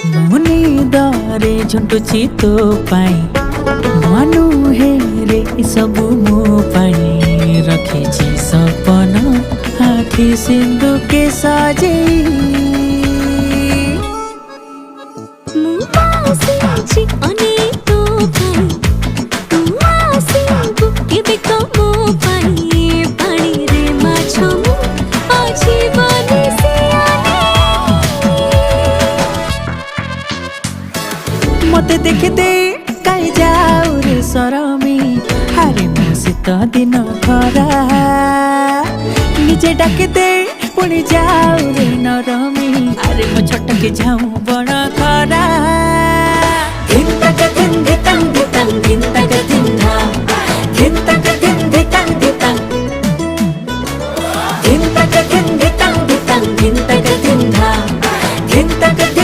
मुनि दरे झुंटुची तो पाई मनु हे रे सबु मो पाई रखिछि सपन आखि सिंधु के साजे मते देखते कहीं जाऊ रे सरमी हारे मो शीत दिन खरा निजे डाकते पुणी जाऊ रे नरमी अरे मो छटके जाऊँ